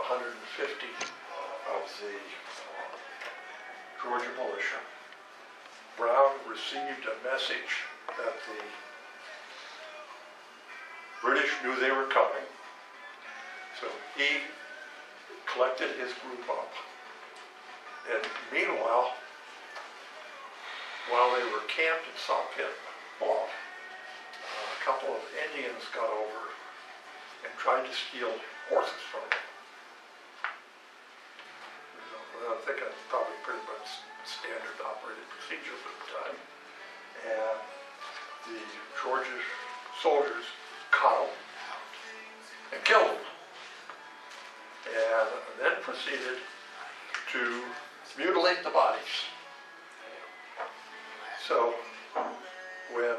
150 of the Georgia militia. Brown received a message that the British knew they were coming, so he collected his group up. And meanwhile, while they were camped at Saw Pit Bluff, a couple of Indians got over and tried to steal horses from them. I think that's probably pretty much standard operating procedures at the time. And the Georgia soldiers caught them and killed them. And then proceeded to mutilate the bodies. So when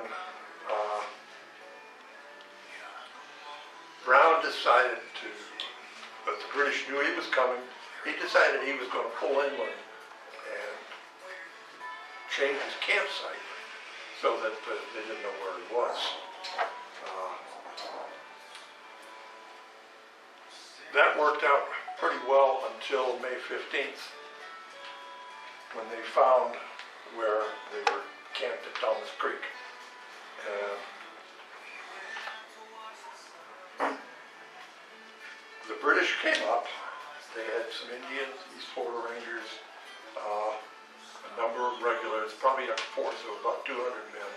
Brown decided that the British knew he was coming, he decided he was going to pull inland and change his campsite so that they didn't know where he was. That worked out pretty well until May 15th, when they found where they were camped at Thomas Creek. The British came up. They had some Indians, East Florida Rangers, a number of regulars, probably a force of about 200 men.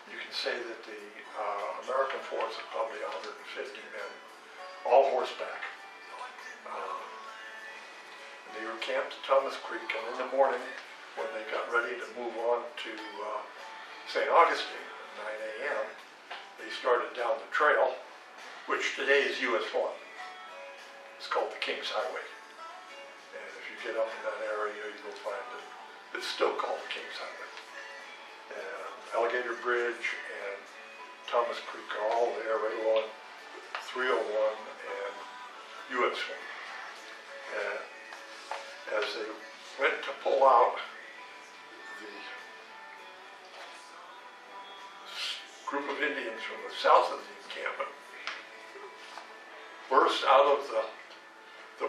You can say that the American force is probably 150 men, all horseback. They were camped at Thomas Creek, and in the morning, when they got ready to move on to St. Augustine at 9 a.m., they started down the trail, which today is US 1. It's called the King's Highway. And if you get up in that area, you will find that it's still called the King's Highway. And Alligator Bridge and Thomas Creek are all there, right along 301 and US 1. And as they went to pull out, the group of Indians from the south of the encampment burst out of the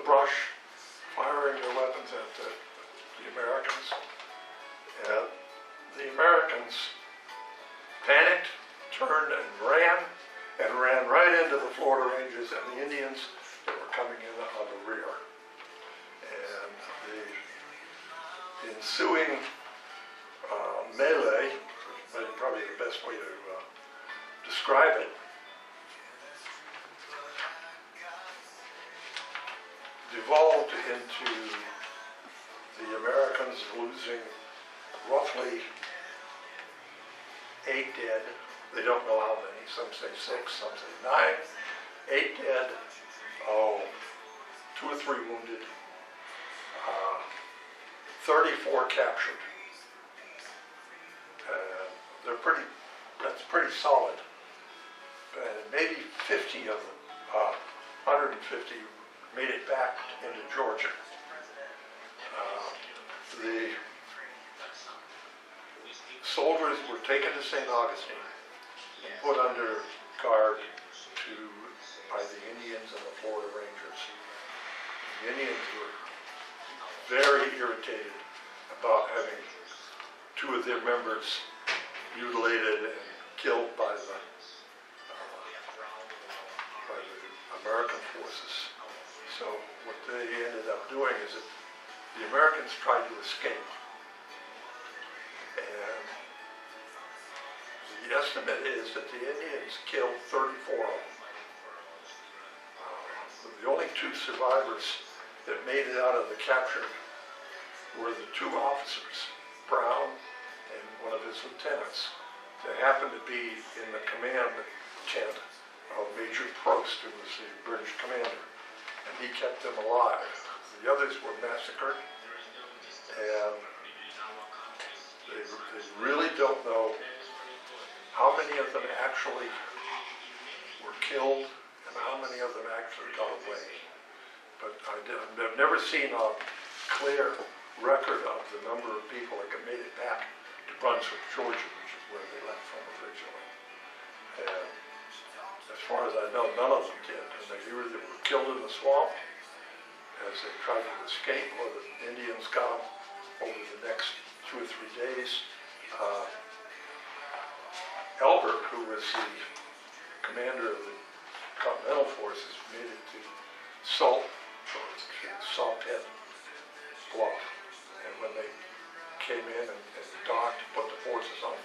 brush, firing their weapons at the Americans. And the Americans panicked, turned and ran right into the Florida Rangers and the Indians that were coming in on the rear. And the ensuing melee, which is probably the best way to describe it, devolved into the Americans losing roughly 8 dead. They don't know how many. Some say 6, some say 9. 8 dead. 2 or 3 wounded. 34 captured. That's pretty solid. And maybe 50 of them, 150 made it back into Georgia. The soldiers were taken to St. Augustine and put under guard by the Indians and the Florida Rangers. The Indians were very irritated about having 2 of their members mutilated and killed by the American forces. So what they ended up doing is that the Americans tried to escape. And the estimate is that the Indians killed 34 of them. The only 2 survivors that made it out of the capture were the 2 officers, Brown and one of his lieutenants, that happened to be in the command tent of Major Prost, who was the British commander, and he kept them alive. The others were massacred, and they really don't know how many of them actually were killed and how many of them actually got away. But I've never seen a clear record of the number of people that made it back to Brunswick, Georgia, which is where they left from originally. And as far as I know, none of them did. And they either were killed in the swamp, as they tried to escape, or the Indians got them over the next 2 or 3 days. Albert, who was the commander of the Continental Forces, made it to Salt Head Bluff. And when they came in and docked, put the forces on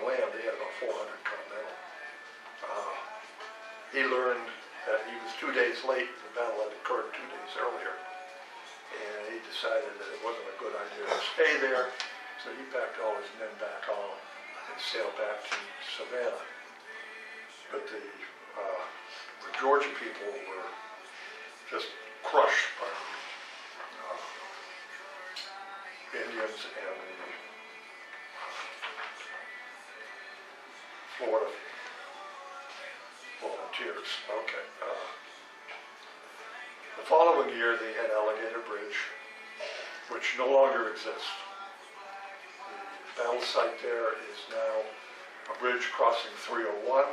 land, they had about 400 Continental. He learned that he was 2 days late. The battle had occurred 2 days earlier. And he decided that it wasn't a good idea to stay there. So he packed all his men back on and sailed back to Savannah. But the Georgia people were just crushed by the Indians and the Florida volunteers. Okay. The following year, they had Alligator Bridge, which no longer exists. The battle site there is now a bridge crossing 301.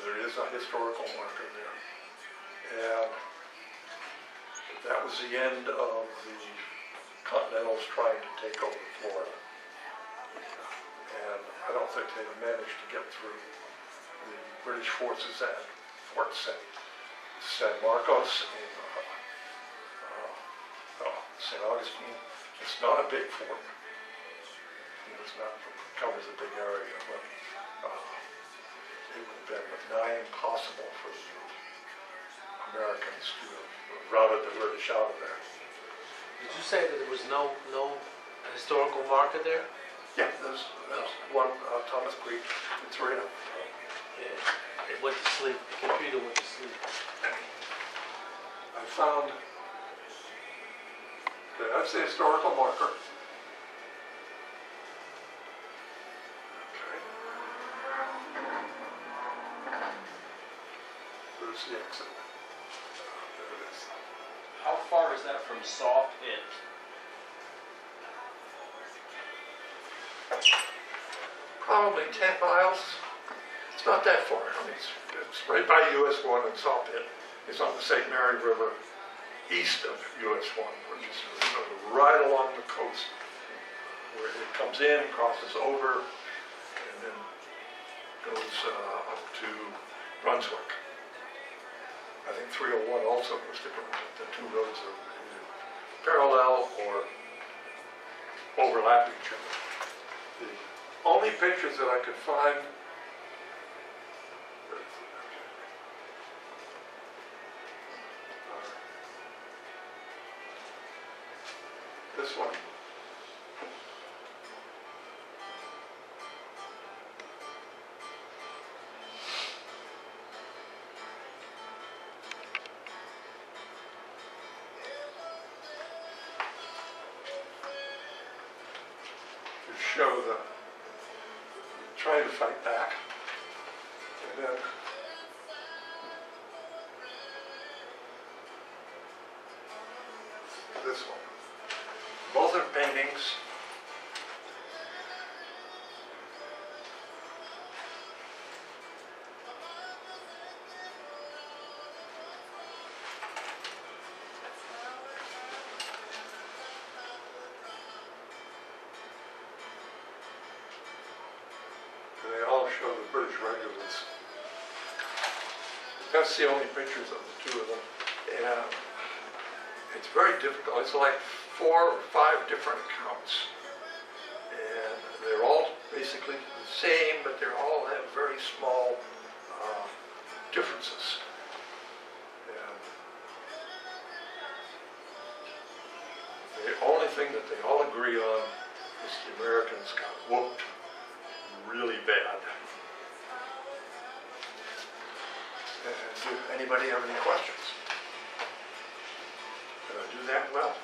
There is a historical marker there. And that was the end of the Continentals trying to take over Florida. And I don't think they managed to get through the British forces at Fort San Marcos in St. Augustine. It's not a big fort. It's not covers a big area, but it would have been nigh impossible for the Americans to have routed the British out of there. Did you say that there was no historical marker there? Yeah, there's one, Thomas Creek. It's right up. Yeah, it went to sleep. The computer went to sleep. I found that that's the historical marker. Okay. There's the exit. There it is. How far is that from Saw Pit? Probably 10 miles. It's not that far. I mean, it's right by US 1 and Saw Pit. It's on the St. Mary River, east of US 1, which is right along the coast, where it comes in, crosses over, and then goes up to Brunswick. I think 301 also was different. The two roads are either parallel or overlap each other. The only pictures that I could find this one. To show the trying to fight back, and then this one. Both are paintings. They all show the British regulars. That's the only pictures of the two of them. And it's very difficult. It's like 4 or 5 different accounts. And they're all basically the same, but they all have very small differences. And the only thing that they all agree on is the Americans got whooped really bad. And do anybody have any questions? Did I do that well?